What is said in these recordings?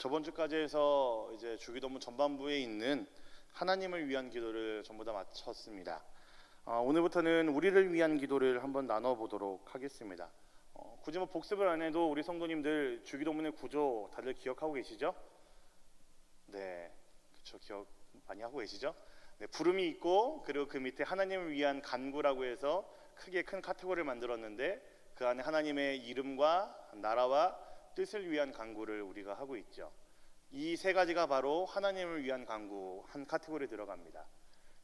저번 주까지 해서 이제 주기도문 전반부에 있는 하나님을 위한 기도를 전부 다 마쳤습니다. 오늘부터는 우리를 위한 기도를 한번 나눠보도록 하겠습니다. 굳이 복습을 안 해도 우리 성도님들 주기도문의 구조 다들 기억하고 계시죠? 네, 그렇죠. 기억 많이 하고 계시죠? 네, 부름이 있고 그리고 그 밑에 하나님을 위한 간구라고 해서 크게 큰 카테고리를 만들었는데 그 안에 하나님의 이름과 나라와 뜻을 위한 간구를 우리가 하고 있죠. 이 세 가지가 바로 하나님을 위한 간구 한 카테고리에 들어갑니다.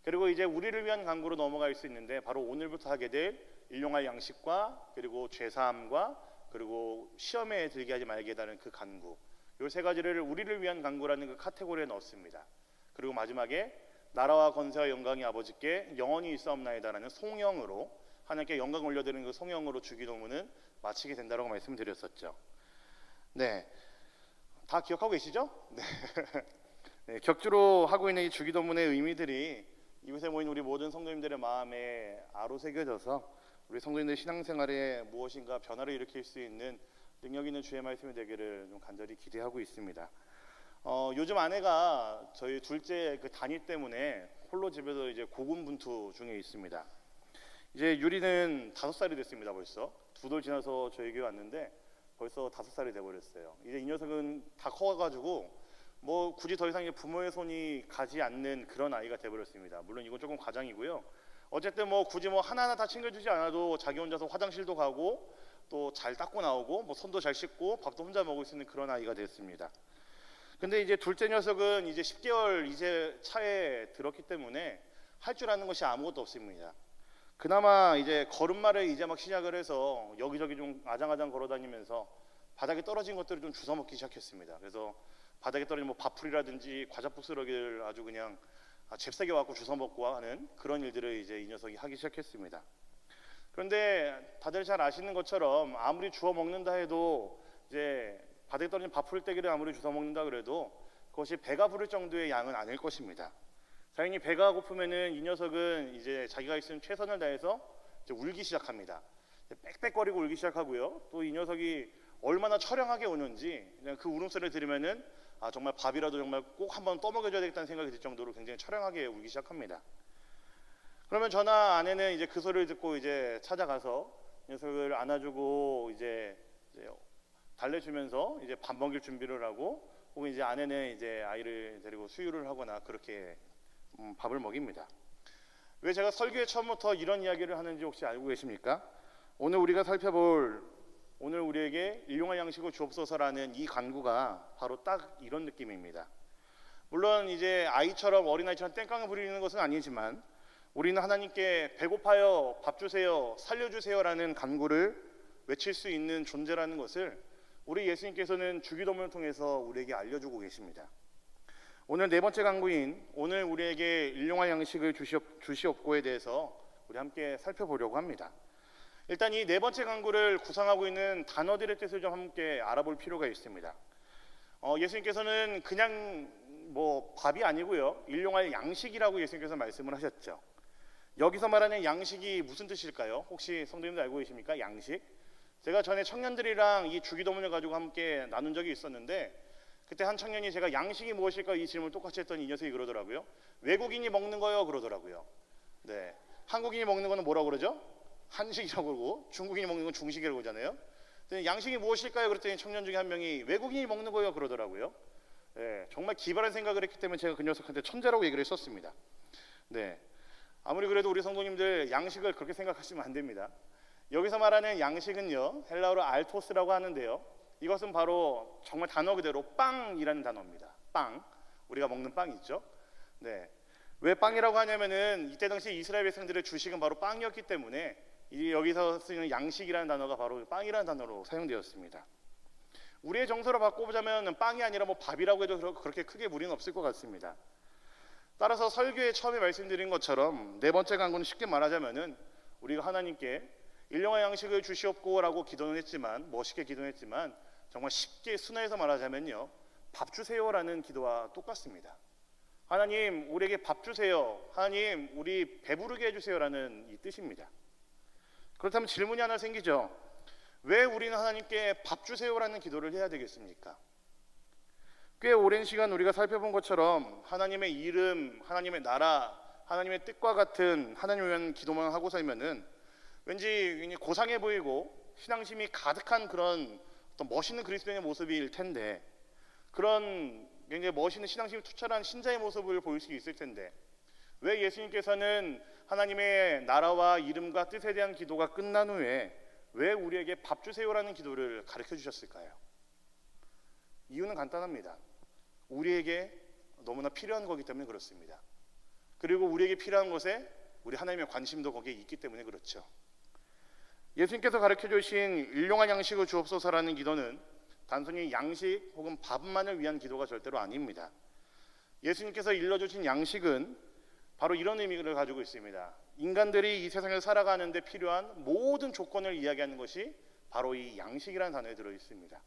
그리고 이제 우리를 위한 간구로 넘어갈 수 있는데 바로 오늘부터 하게 될 일용할 양식과 그리고 죄사함과 그리고 시험에 들게 하지 말게 해달라는 그 간구, 이 세 가지를 우리를 위한 간구라는 그 카테고리에 넣습니다. 그리고 마지막에 나라와 권세와 영광이 아버지께 영원히 있사옵나이다라는 송영으로 하나님께 영광 올려드리는 그 송영으로 주기도문은 마치게 된다고 말씀드렸었죠. 네, 다 기억하고 계시죠? 네. 네, 격주로 하고 있는 이 주기도문의 의미들이 이곳에 모인 우리 모든 성도님들의 마음에 아로새겨져서 우리 성도님들 신앙생활에 무엇인가 변화를 일으킬 수 있는 능력 있는 주의 말씀이 되기를 좀 간절히 기대하고 있습니다. 요즘 아내가 저희 둘째 그 단위 때문에 홀로 집에서 이제 고군분투 중에 있습니다. 이제 유리는 5살이 됐습니다. 벌써 2돌 지나서 저희 교회 왔는데 벌써 5살이 돼버렸어요. 이제 이 녀석은 다 커가지고 뭐 굳이 더 이상 부모의 손이 가지 않는 그런 아이가 돼버렸습니다. 물론 이건 조금 과장이고요. 어쨌든 뭐 굳이 뭐 하나하나 다 챙겨주지 않아도 자기 혼자서 화장실도 가고 또 잘 닦고 나오고 뭐 손도 잘 씻고 밥도 혼자 먹을 수 있는 그런 아이가 됐습니다. 근데 이제 둘째 녀석은 이제 10개월 이제 차에 들었기 때문에 할 줄 아는 것이 아무것도 없습니다. 그나마 이제 걸음마를 이제 막 시작을 해서 여기저기 좀 아장아장 걸어다니면서 바닥에 떨어진 것들을 좀 주워 먹기 시작했습니다. 그래서 바닥에 떨어진 뭐 밥풀이라든지 과자 부스러기를 아주 그냥 잽싸게 와갖고 주워 먹고 하는 그런 일들을 이제 이 녀석이 하기 시작했습니다. 그런데 다들 잘 아시는 것처럼 아무리 주워 먹는다 해도 이제 바닥에 떨어진 밥풀떼기를 아무리 주워 먹는다 그래도 그것이 배가 부를 정도의 양은 아닐 것입니다. 당연히 배가 고프면은 이 녀석은 이제 자기가 있으면 최선을 다해서 이제 울기 시작합니다. 빽빽거리고 울기 시작하고요. 또 이 녀석이 얼마나 처량하게 우는지 그냥 그 울음소리를 들으면은 정말 밥이라도 정말 꼭 한번 떠먹여줘야 되겠다는 생각이 들 정도로 굉장히 처량하게 울기 시작합니다. 그러면 저나 아내는 이제 그 소리를 듣고 이제 찾아가서 녀석을 안아주고 이제 달래주면서 이제 밥 먹일 준비를 하고 혹은 이제 아내는 이제 아이를 데리고 수유를 하거나 그렇게 밥을 먹입니다. 왜 제가 설교에 처음부터 이런 이야기를 하는지 혹시 알고 계십니까? 오늘 우리가 살펴볼 오늘 우리에게 일용할 양식을 주옵소서라는 이 간구가 바로 딱 이런 느낌입니다. 물론 이제 아이처럼 어린아이처럼 땡깡을 부리는 것은 아니지만 우리는 하나님께 배고파요, 밥 주세요, 살려주세요라는 간구를 외칠 수 있는 존재라는 것을 우리 예수님께서는 주기도문을 통해서 우리에게 알려주고 계십니다. 오늘 네 번째 간구인 오늘 우리에게 일용할 양식을 주시옵고에 대해서 우리 함께 살펴보려고 합니다. 일단 이 네 번째 간구를 구성하고 있는 단어들의 뜻을 좀 함께 알아볼 필요가 있습니다. 예수님께서는 그냥 뭐 밥이 아니고요, 일용할 양식이라고 예수님께서 말씀을 하셨죠. 여기서 말하는 양식이 무슨 뜻일까요? 혹시 성도님들 알고 계십니까? 양식? 제가 전에 청년들이랑 이 주기도문을 가지고 함께 나눈 적이 있었는데 그때 한 청년이 제가 양식이 무엇일까 이 질문을 똑같이 했더니 이 녀석이 그러더라고요. 외국인이 먹는 거요 그러더라고요. 네, 한국인이 먹는 거는 뭐라고 그러죠? 한식이라고 그러고 중국인이 먹는 건 중식이라고 그러잖아요. 양식이 무엇일까요? 그랬더니 청년 중에 한 명이 외국인이 먹는 거요 그러더라고요. 네, 정말 기발한 생각을 했기 때문에 제가 그 녀석한테 천재라고 얘기를 했었습니다. 네, 아무리 그래도 우리 성도님들 양식을 그렇게 생각하시면 안 됩니다. 여기서 말하는 양식은요, 헬라어로 알토스라고 하는데요, 이것은 바로 정말 단어 그대로 빵이라는 단어입니다. 빵, 우리가 먹는 빵 있죠. 네, 왜 빵이라고 하냐면은 이때 당시 이스라엘 백성들의 주식은 바로 빵이었기 때문에 여기서 쓰이는 양식이라는 단어가 바로 빵이라는 단어로 사용되었습니다. 우리의 정서로 바꿔보자면 빵이 아니라 뭐 밥이라고 해도 그렇게 크게 무리는 없을 것 같습니다. 따라서 설교에 처음에 말씀드린 것처럼 네 번째 간구는 쉽게 말하자면은 우리가 하나님께 일용할 양식을 주시옵고라고 기도는 했지만, 멋있게 기도는 했지만 정말 쉽게 순화해서 말하자면요, 밥 주세요라는 기도와 똑같습니다. 하나님 우리에게 밥 주세요, 하나님 우리 배부르게 해주세요라는 이 뜻입니다. 그렇다면 질문이 하나 생기죠. 왜 우리는 하나님께 밥 주세요라는 기도를 해야 되겠습니까? 꽤 오랜 시간 우리가 살펴본 것처럼 하나님의 이름, 하나님의 나라, 하나님의 뜻과 같은 하나님을 위한 기도만 하고 살면은 왠지 고상해 보이고 신앙심이 가득한 그런 어떤 멋있는 그리스도인의 모습일 텐데, 그런 굉장히 멋있는 신앙심이 투철한 신자의 모습을 보일 수 있을 텐데, 왜 예수님께서는 하나님의 나라와 이름과 뜻에 대한 기도가 끝난 후에 왜 우리에게 밥 주세요라는 기도를 가르쳐 주셨을까요? 이유는 간단합니다. 우리에게 너무나 필요한 거기 때문에 그렇습니다. 그리고 우리에게 필요한 것에 우리 하나님의 관심도 거기에 있기 때문에 그렇죠. 예수님께서 가르쳐 주신 일용할 양식을 주옵소서라는 기도는 단순히 양식 혹은 밥만을 위한 기도가 절대로 아닙니다. 예수님께서 일러주신 양식은 바로 이런 의미를 가지고 있습니다. 인간들이 이 세상을 살아가는 데 필요한 모든 조건을 이야기하는 것이 바로 이 양식이라는 단어에 들어 있습니다.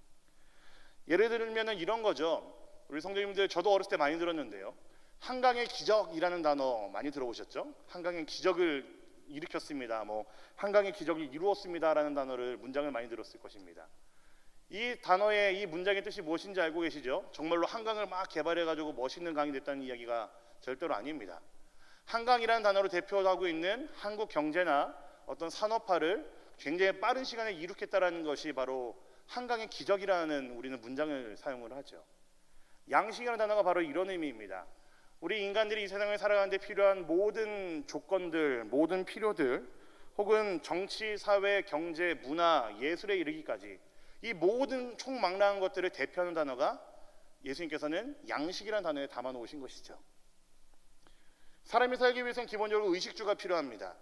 예를 들면 이런 거죠. 우리 성도님들, 저도 어렸을 때 많이 들었는데요, 한강의 기적이라는 단어 많이 들어보셨죠? 한강의 기적을 일으켰습니다, 한강의 기적을 이루었습니다라는 단어를, 문장을 많이 들었을 것입니다. 이 단어의, 이 문장의 뜻이 무엇인지 알고 계시죠? 정말로 한강을 막 개발해가지고 멋있는 강이 됐다는 이야기가 절대로 아닙니다. 한강이라는 단어로 대표하고 있는 한국 경제나 어떤 산업화를 굉장히 빠른 시간에 이룩했다라는 것이 바로 한강의 기적이라는 우리는 문장을 사용을 하죠. 양식이라는 단어가 바로 이런 의미입니다. 우리 인간들이 이 세상을 살아가는 데 필요한 모든 조건들, 모든 필요들, 혹은 정치, 사회, 경제, 문화, 예술에 이르기까지 이 모든 총망라한 것들을 대표하는 단어가 예수님께서는 양식이라는 단어에 담아 놓으신 것이죠. 사람이 살기 위해서는 기본적으로 의식주가 필요합니다.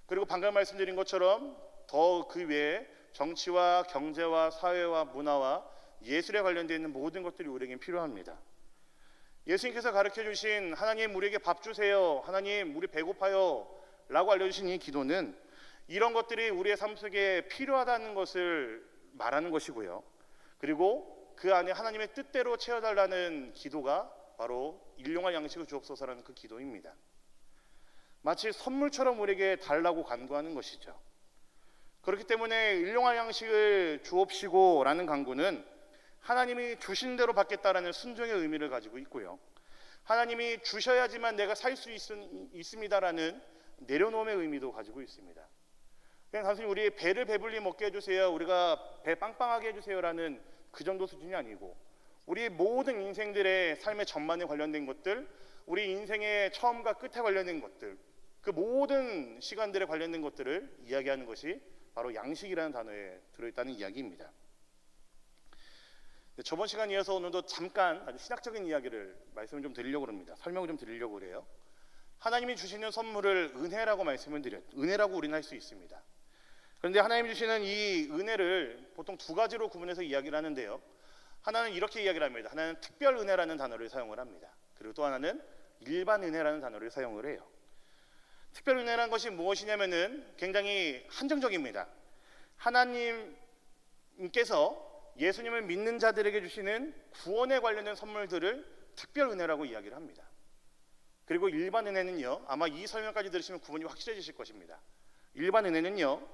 그리고 방금 말씀드린 것처럼 더 그 외에 정치와 경제와 사회와 문화와 예술에 관련되어 있는 모든 것들이 우리에게 필요합니다. 예수님께서 가르쳐 주신 하나님 우리에게 밥 주세요, 하나님 우리 배고파요 라고 알려주신 이 기도는 이런 것들이 우리의 삶 속에 필요하다는 것을 말하는 것이고요, 그리고 그 안에 하나님의 뜻대로 채워달라는 기도가 바로 일용할 양식을 주옵소서라는 그 기도입니다. 마치 선물처럼 우리에게 달라고 간구하는 것이죠. 그렇기 때문에 일용할 양식을 주옵시고 라는 간구는 하나님이 주신 대로 받겠다라는 순종의 의미를 가지고 있고요, 하나님이 주셔야지만 내가 살 수 있습니다라는 내려놓음의 의미도 가지고 있습니다. 그냥 단순히 우리의 배를 배불리 먹게 해주세요, 우리가 배 빵빵하게 해주세요라는 그 정도 수준이 아니고, 우리 모든 인생들의 삶의 전반에 관련된 것들, 우리 인생의 처음과 끝에 관련된 것들, 그 모든 시간들에 관련된 것들을 이야기하는 것이 바로 양식이라는 단어에 들어있다는 이야기입니다. 저번 시간 이어서 오늘도 잠깐 아주 신학적인 이야기를 말씀을 좀 드리려고 합니다. 설명을 좀 드리려고 그래요. 하나님이 주시는 선물을 은혜라고 말씀을 드려요. 은혜라고 우리는 할 수 있습니다. 그런데 하나님이 주시는 이 은혜를 보통 두 가지로 구분해서 이야기를 하는데요, 하나는 이렇게 이야기를 합니다. 하나는 특별 은혜라는 단어를 사용을 합니다. 그리고 또 하나는 일반 은혜라는 단어를 사용을 해요. 특별 은혜라는 것이 무엇이냐면은 굉장히 한정적입니다. 하나님께서 예수님을 믿는 자들에게 주시는 구원에 관련된 선물들을 특별 은혜라고 이야기를 합니다. 그리고 일반 은혜는요, 아마 이 설명까지 들으시면 구분이 확실해지실 것입니다. 일반 은혜는요,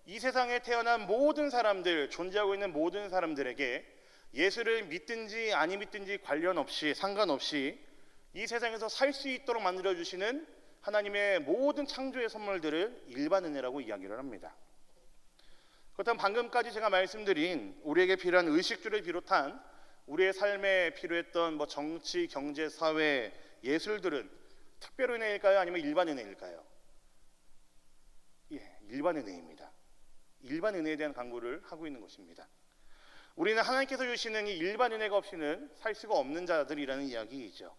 이 세상에 태어난 모든 사람들, 존재하고 있는 모든 사람들에게 예수를 믿든지 아니 믿든지 관련 없이, 상관없이 이 세상에서 살 수 있도록 만들어주시는 하나님의 모든 창조의 선물들을 일반 은혜라고 이야기를 합니다. 그렇다면 방금까지 제가 말씀드린 우리에게 필요한 의식주를 비롯한 우리의 삶에 필요했던 정치, 경제, 사회, 예술들은 특별 은혜일까요? 아니면 일반 은혜일까요? 예, 일반 은혜입니다. 일반 은혜에 대한 강구를 하고 있는 것입니다. 우리는 하나님께서 주시는 이 일반 은혜가 없이는 살 수가 없는 자들이라는 이야기이죠.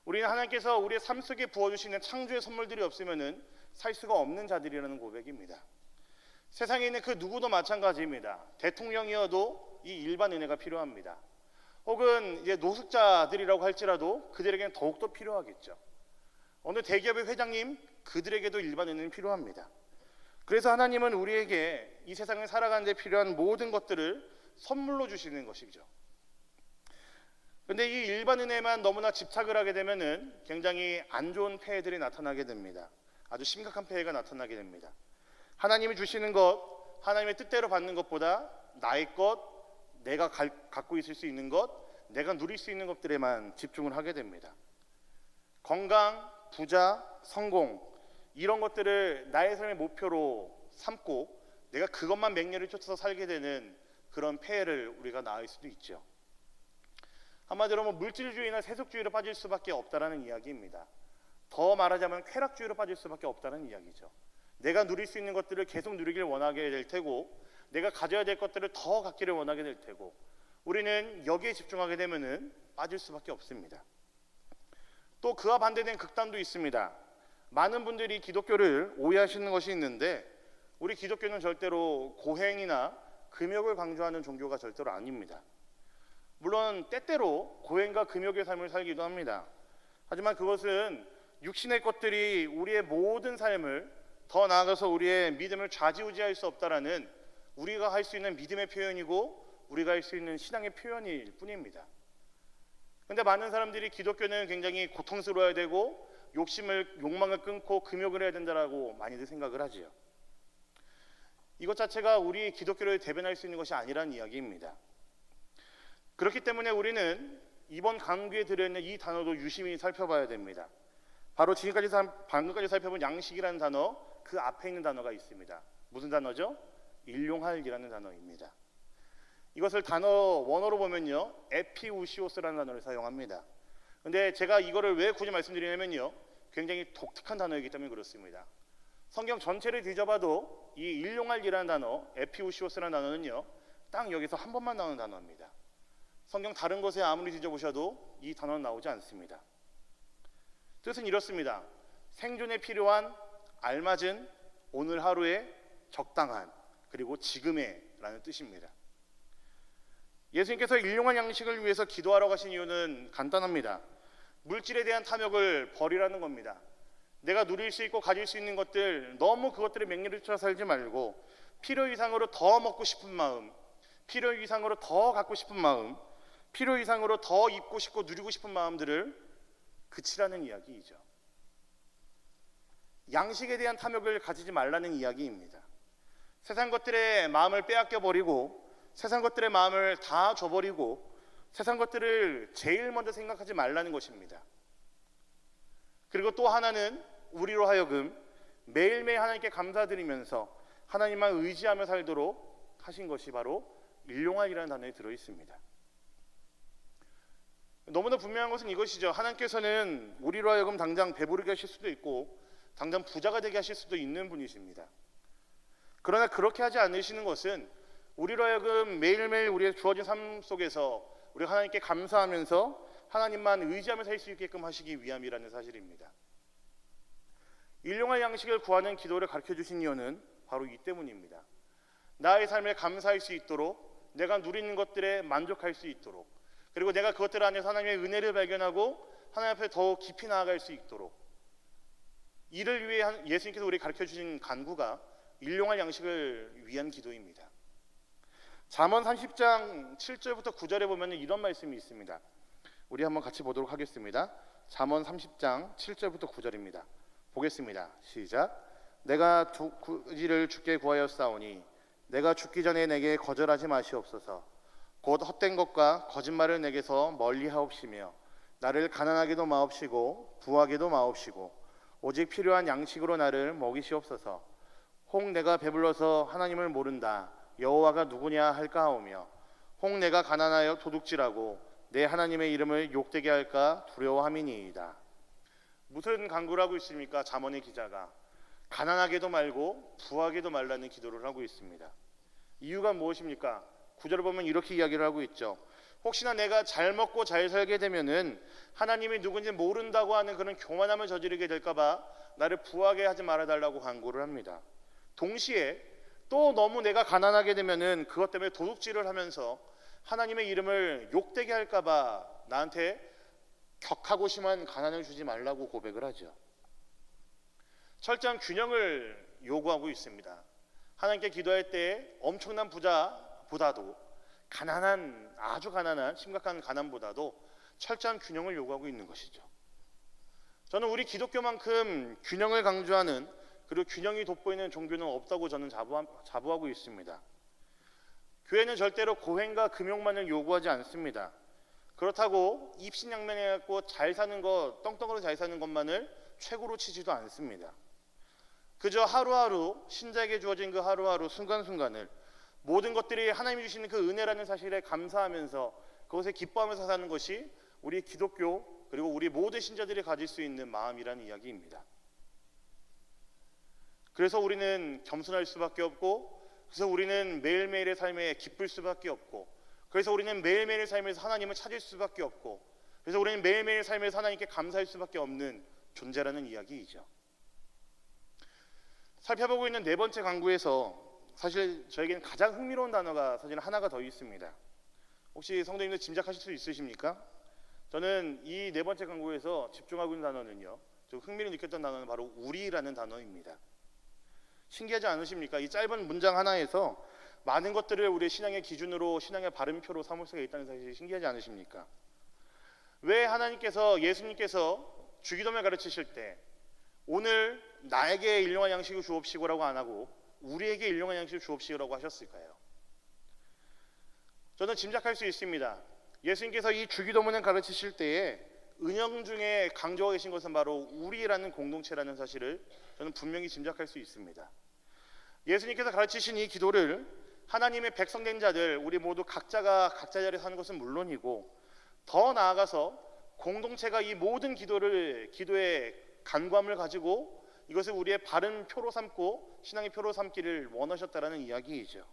우리는 하나님께서 우리의 삶 속에 부어주시는 창조의 선물들이 없으면 살 수가 없는 자들이라는 고백입니다. 세상에 있는 그 누구도 마찬가지입니다. 대통령이어도 이 일반 은혜가 필요합니다. 혹은 이제 노숙자들이라고 할지라도 그들에게는 더욱더 필요하겠죠. 어느 대기업의 회장님, 그들에게도 일반 은혜는 필요합니다. 그래서 하나님은 우리에게 이 세상을 살아가는 데 필요한 모든 것들을 선물로 주시는 것이죠. 그런데 이 일반 은혜만 너무나 집착을 하게 되면은 굉장히 안 좋은 폐해들이 나타나게 됩니다. 아주 심각한 폐해가 나타나게 됩니다. 하나님이 주시는 것, 하나님의 뜻대로 받는 것보다 나의 것, 내가 갖고 있을 수 있는 것, 내가 누릴 수 있는 것들에만 집중을 하게 됩니다. 건강, 부자, 성공 이런 것들을 나의 삶의 목표로 삼고 내가 그것만 맹렬히 쫓아서 살게 되는 그런 폐해를 우리가 낳을 수도 있죠. 한마디로 물질주의나 세속주의로 빠질 수밖에 없다라는 이야기입니다. 더 말하자면 쾌락주의로 빠질 수밖에 없다는 이야기죠. 내가 누릴 수 있는 것들을 계속 누리길 원하게 될 테고 내가 가져야 될 것들을 더 갖기를 원하게 될 테고 우리는 여기에 집중하게 되면은 빠질 수밖에 없습니다. 또 그와 반대된 극단도 있습니다. 많은 분들이 기독교를 오해하시는 것이 있는데 우리 기독교는 절대로 고행이나 금욕을 강조하는 종교가 절대로 아닙니다. 물론 때때로 고행과 금욕의 삶을 살기도 합니다. 하지만 그것은 육신의 것들이 우리의 모든 삶을 더 나아가서 우리의 믿음을 좌지우지할 수 없다라는 우리가 할 수 있는 믿음의 표현이고 우리가 할 수 있는 신앙의 표현일 뿐입니다. 그런데 많은 사람들이 기독교는 굉장히 고통스러워야 되고 욕망을 끊고 금욕을 해야 된다라고 많이들 생각을 하지요. 이것 자체가 우리 기독교를 대변할 수 있는 것이 아니라는 이야기입니다. 그렇기 때문에 우리는 이번 강구에 들어있는 이 단어도 유심히 살펴봐야 됩니다. 바로 방금까지 살펴본 양식이라는 단어 그 앞에 있는 단어가 있습니다. 무슨 단어죠? 일용할이라는 단어입니다. 이것을 단어 원어로 보면요 에피우시오스라는 단어를 사용합니다. 근데 제가 이거를 왜 굳이 말씀드리냐면요 굉장히 독특한 단어이기 때문에 그렇습니다. 성경 전체를 뒤져봐도 이 일용할이라는 단어 에피우시오스라는 단어는요 딱 여기서 한 번만 나오는 단어입니다. 성경 다른 곳에 아무리 뒤져보셔도 이 단어는 나오지 않습니다. 뜻은 이렇습니다. 생존에 필요한 알맞은 오늘 하루에 적당한 그리고 지금의 라는 뜻입니다. 예수님께서 일용할 양식을 위해서 기도하러 가신 이유는 간단합니다. 물질에 대한 탐욕을 버리라는 겁니다. 내가 누릴 수 있고 가질 수 있는 것들 너무 그것들을 맹렬히 쫓아 살지 말고 필요 이상으로 더 먹고 싶은 마음, 필요 이상으로 더 갖고 싶은 마음, 필요 이상으로 더 입고 싶고 누리고 싶은 마음들을 그치라는 이야기이죠. 양식에 대한 탐욕을 가지지 말라는 이야기입니다. 세상 것들의 마음을 빼앗겨 버리고 세상 것들의 마음을 다 줘버리고 세상 것들을 제일 먼저 생각하지 말라는 것입니다. 그리고 또 하나는 우리로 하여금 매일매일 하나님께 감사드리면서 하나님만 의지하며 살도록 하신 것이 바로 일용할이라는 단어에 들어있습니다. 너무나 분명한 것은 이것이죠. 하나님께서는 우리로 하여금 당장 배부르게 하실 수도 있고 당장 부자가 되게 하실 수도 있는 분이십니다. 그러나 그렇게 하지 않으시는 것은 우리로 하여금 매일매일 우리의 주어진 삶 속에서 우리 하나님께 감사하면서 하나님만 의지하며 살 수 있게끔 하시기 위함이라는 사실입니다. 일용할 양식을 구하는 기도를 가르쳐 주신 이유는 바로 이 때문입니다. 나의 삶에 감사할 수 있도록 내가 누리는 것들에 만족할 수 있도록 그리고 내가 그것들 안에서 하나님의 은혜를 발견하고 하나님 앞에 더 깊이 나아갈 수 있도록 이를 위해 예수님께서 우리 가르쳐 주신 간구가 일용할 양식을 위한 기도입니다. 잠언 30장 7절부터 9절에 보면 이런 말씀이 있습니다. 우리 한번 같이 보도록 하겠습니다. 잠언 30장 7절부터 9절입니다. 보겠습니다. 시작. 내가 구지를 주께 구하였사오니 내가 죽기 전에 내게 거절하지 마시옵소서. 곧 헛된 것과 거짓말을 내게서 멀리하옵시며 나를 가난하게도 마옵시고 부하게도 마옵시고 오직 필요한 양식으로 나를 먹이시옵소서. 혹 내가 배불러서 하나님을 모른다 여호와가 누구냐 할까 하오며 혹 내가 가난하여 도둑질하고 내 하나님의 이름을 욕되게 할까 두려워함이니이다. 무슨 간구를 하고 있습니까? 잠언의 기자가 가난하게도 말고 부하게도 말라는 기도를 하고 있습니다. 이유가 무엇입니까? 구절을 보면 이렇게 이야기를 하고 있죠. 혹시나 내가 잘 먹고 잘 살게 되면은 하나님이 누군지 모른다고 하는 그런 교만함을 저지르게 될까봐 나를 부하게 하지 말아달라고 간구를 합니다. 동시에 또 너무 내가 가난하게 되면은 그것 때문에 도둑질을 하면서 하나님의 이름을 욕되게 할까봐 나한테 격하고 심한 가난을 주지 말라고 고백을 하죠. 철저한 균형을 요구하고 있습니다. 하나님께 기도할 때 엄청난 부자보다도 가난한 아주 가난한 심각한 가난보다도 철저한 균형을 요구하고 있는 것이죠. 저는 우리 기독교만큼 균형을 강조하는 그리고 균형이 돋보이는 종교는 없다고 저는 자부하고 있습니다. 교회는 절대로 고행과 금욕만을 요구하지 않습니다. 그렇다고 입신양면해갖고 잘 사는 것, 떵떵으로 잘 사는 것만을 최고로 치지도 않습니다. 그저 하루하루 신자에게 주어진 그 하루하루 순간순간을 모든 것들이 하나님이 주시는 그 은혜라는 사실에 감사하면서 그것에 기뻐하면서 사는 것이 우리 기독교 그리고 우리 모든 신자들이 가질 수 있는 마음이라는 이야기입니다. 그래서 우리는 겸손할 수밖에 없고, 그래서 우리는 매일매일의 삶에 기쁠 수밖에 없고, 그래서 우리는 매일매일의 삶에서 하나님을 찾을 수밖에 없고, 그래서 우리는 매일매일 삶에서 하나님께 감사할 수밖에 없는 존재라는 이야기이죠. 살펴보고 있는 네 번째 강구에서 사실 저에게는 가장 흥미로운 단어가 사실 하나가 더 있습니다. 혹시 성도님들 짐작하실 수 있으십니까? 저는 이 네 번째 강구에서 집중하고 있는 단어는요, 좀 흥미를 느꼈던 단어는 바로 우리라는 단어입니다. 신기하지 않으십니까? 이 짧은 문장 하나에서 많은 것들을 우리의 신앙의 기준으로, 신앙의 발음표로 삼을 수가 있다는 사실이 신기하지 않으십니까? 왜 하나님께서, 예수님께서 주기도문을 가르치실 때 오늘 나에게 일용할 양식을 주옵시고라고 안 하고 우리에게 일용할 양식을 주옵시고라고 하셨을까요? 저는 짐작할 수 있습니다. 예수님께서 이 주기도문을 가르치실 때에 은영 중에 강조하고 계신 것은 바로 우리라는 공동체라는 사실을 저는 분명히 짐작할 수 있습니다. 예수님께서 가르치신 이 기도를 하나님의 백성된 자들, 우리 모두 각자가 각자 자리에 사는 것은 물론이고, 더 나아가서 공동체가 이 모든 기도의 간구함을 가지고 이것을 우리의 바른 표로 삼고 신앙의 표로 삼기를 원하셨다라는 이야기이죠.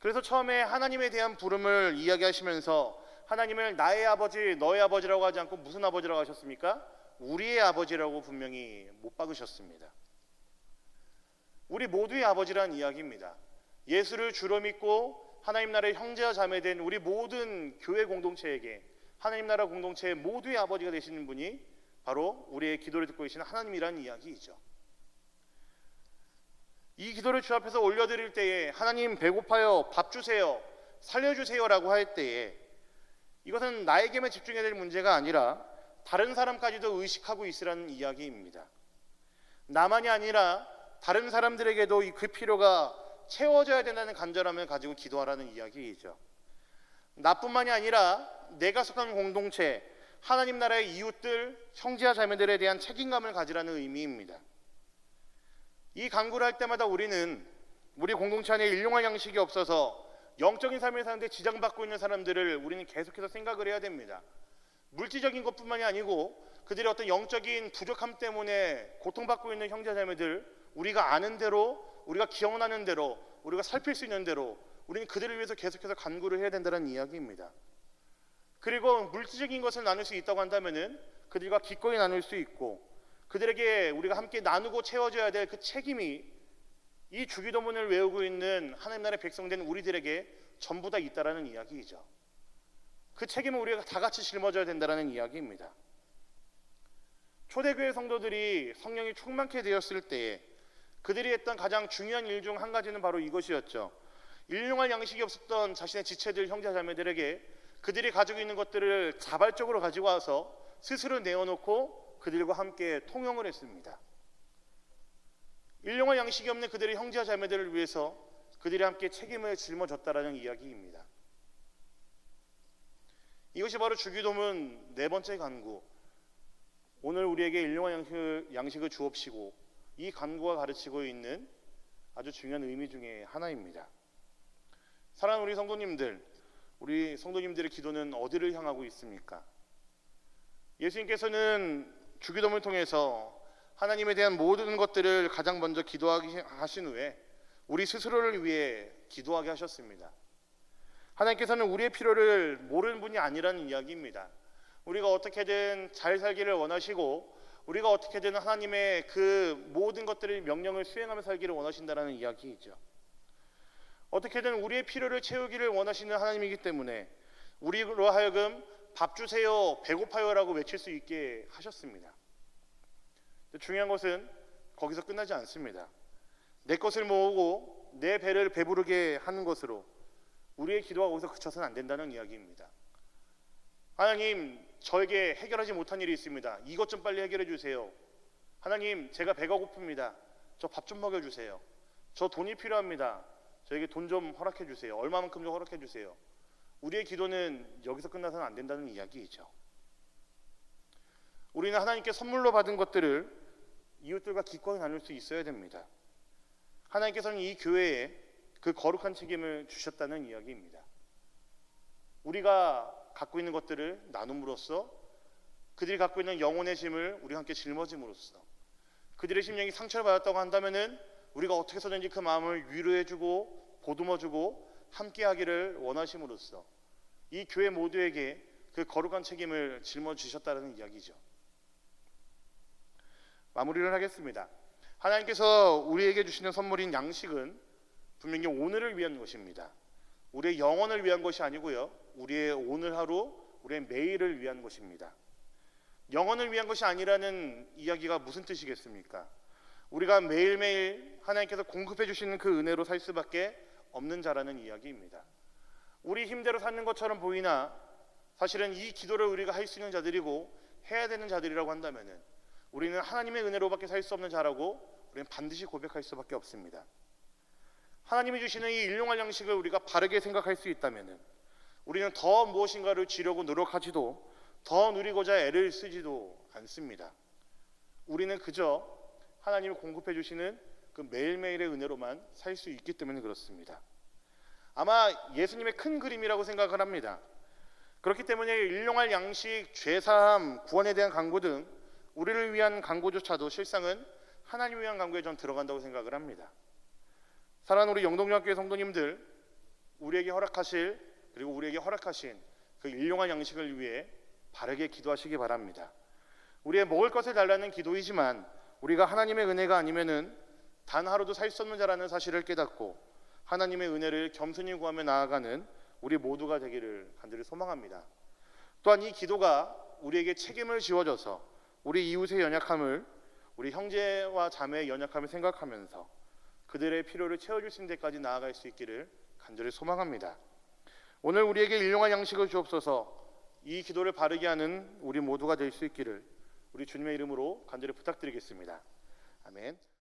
그래서 처음에 하나님에 대한 부름을 이야기하시면서 하나님을 나의 아버지, 너의 아버지라고 하지 않고 무슨 아버지라고 하셨습니까? 우리의 아버지라고 분명히 못 박으셨습니다. 우리 모두의 아버지라는 이야기입니다. 예수를 주로 믿고 하나님 나라의 형제와 자매된 우리 모든 교회 공동체에게, 하나님 나라 공동체의 모두의 아버지가 되시는 분이 바로 우리의 기도를 듣고 계시는 하나님이라는 이야기이죠. 이 기도를 주 앞에서 올려드릴 때에 하나님 배고파요, 밥 주세요, 살려주세요라고 할 때에 이것은 나에게만 집중해야 될 문제가 아니라 다른 사람까지도 의식하고 있으라는 이야기입니다. 나만이 아니라 다른 사람들에게도 그 필요가 채워져야 된다는 간절함을 가지고 기도하라는 이야기이죠. 나뿐만이 아니라 내가 속한 공동체, 하나님 나라의 이웃들, 형제와 자매들에 대한 책임감을 가지라는 의미입니다. 이 간구를 할 때마다 우리는 우리 공동체 안에 일용할 양식이 없어서 영적인 삶을 사는데 지장받고 있는 사람들을 우리는 계속해서 생각을 해야 됩니다. 물질적인 것뿐만이 아니고 그들의 어떤 영적인 부족함 때문에 고통받고 있는 형제자매들, 우리가 아는 대로, 우리가 기억나는 대로, 우리가 살필 수 있는 대로 우리는 그들을 위해서 계속해서 간구를 해야 된다는 이야기입니다. 그리고 물질적인 것을 나눌 수 있다고 한다면은 그들과 기꺼이 나눌 수 있고, 그들에게 우리가 함께 나누고 채워줘야 될 그 책임이 이 주기도문을 외우고 있는 하나님 나라의 백성된 우리들에게 전부 다 있다라는 이야기이죠. 그 책임을 우리가 다 같이 짊어져야 된다라는 이야기입니다. 초대교회 성도들이 성령이 충만케 되었을 때에 그들이 했던 가장 중요한 일 중 한 가지는 바로 이것이었죠. 일용할 양식이 없었던 자신의 지체들, 형제자매들에게 그들이 가지고 있는 것들을 자발적으로 가지고 와서 스스로 내어놓고 그들과 함께 통용을 했습니다. 일용할 양식이 없는 그들의 형제와 자매들을 위해서 그들이 함께 책임을 짊어졌다라는 이야기입니다. 이것이 바로 주기도문 네 번째 간구, 오늘 우리에게 일용할 양식을 주옵시고, 이 간구가 가르치고 있는 아주 중요한 의미 중에 하나입니다. 사랑하는 우리 성도님들, 우리 성도님들의 기도는 어디를 향하고 있습니까? 예수님께서는 주기도문을 통해서 하나님에 대한 모든 것들을 가장 먼저 기도하게 하신 후에 우리 스스로를 위해 기도하게 하셨습니다. 하나님께서는 우리의 필요를 모르는 분이 아니라는 이야기입니다. 우리가 어떻게든 잘 살기를 원하시고, 우리가 어떻게든 하나님의 그 모든 것들을 명령을 수행하며 살기를 원하신다는 이야기이죠. 어떻게든 우리의 필요를 채우기를 원하시는 하나님이기 때문에 우리로 하여금 밥 주세요, 배고파요라고 외칠 수 있게 하셨습니다. 중요한 것은 거기서 끝나지 않습니다. 내 것을 모으고 내 배를 배부르게 하는 것으로 우리의 기도가 거기서 그쳐서는 안 된다는 이야기입니다. 하나님, 저에게 해결하지 못한 일이 있습니다. 이것 좀 빨리 해결해 주세요. 하나님, 제가 배가 고픕니다. 저 밥 좀 먹여주세요. 저 돈이 필요합니다. 저에게 돈 좀 허락해 주세요. 얼마만큼 좀 허락해 주세요. 우리의 기도는 여기서 끝나서는 안 된다는 이야기이죠. 우리는 하나님께 선물로 받은 것들을 이웃들과 기꺼이 나눌 수 있어야 됩니다. 하나님께서는 이 교회에 그 거룩한 책임을 주셨다는 이야기입니다. 우리가 갖고 있는 것들을 나눔으로써, 그들이 갖고 있는 영혼의 짐을 우리가 함께 짊어짐으로써, 그들의 심령이 상처를 받았다고 한다면은 우리가 어떻게 해서든지 그 마음을 위로해주고 보듬어주고 함께하기를 원하심으로써 이 교회 모두에게 그 거룩한 책임을 짊어주셨다는 이야기죠. 마무리를 하겠습니다. 하나님께서 우리에게 주시는 선물인 양식은 분명히 오늘을 위한 것입니다. 우리의 영혼을 위한 것이 아니고요, 우리의 오늘 하루, 우리의 매일을 위한 것입니다. 영혼을 위한 것이 아니라는 이야기가 무슨 뜻이겠습니까? 우리가 매일매일 하나님께서 공급해 주시는 그 은혜로 살 수밖에 없는 자라는 이야기입니다. 우리 힘대로 사는 것처럼 보이나 사실은 이 기도를 우리가 할 수 있는 자들이고 해야 되는 자들이라고 한다면 우리는 하나님의 은혜로밖에 살 수 없는 자라고 우리는 반드시 고백할 수밖에 없습니다. 하나님이 주시는 이 일용할 양식을 우리가 바르게 생각할 수 있다면 우리는 더 무엇인가를 지려고 노력하지도 더 누리고자 애를 쓰지도 않습니다. 우리는 그저 하나님이 공급해 주시는 그 매일매일의 은혜로만 살 수 있기 때문에 그렇습니다. 아마 예수님의 큰 그림이라고 생각을 합니다. 그렇기 때문에 일용할 양식, 죄사함, 구원에 대한 강구 등 우리를 위한 강구조차도 실상은 하나님을 위한 강구에 전 들어간다고 생각을 합니다. 사랑하는 우리 영동중학교의 성도님들, 우리에게 허락하실, 그리고 우리에게 허락하신 그 일용할 양식을 위해 바르게 기도하시기 바랍니다. 우리의 먹을 것을 달라는 기도이지만 우리가 하나님의 은혜가 아니면은 단 하루도 살 수 없는 자라는 사실을 깨닫고 하나님의 은혜를 겸손히 구하며 나아가는 우리 모두가 되기를 간절히 소망합니다. 또한 이 기도가 우리에게 책임을 지워줘서 우리 이웃의 연약함을, 우리 형제와 자매의 연약함을 생각하면서 그들의 필요를 채워줄 수 있는 데까지 나아갈 수 있기를 간절히 소망합니다. 오늘 우리에게 일용할 양식을 주옵소서. 이 기도를 바르게 하는 우리 모두가 될 수 있기를 우리 주님의 이름으로 간절히 부탁드리겠습니다. 아멘.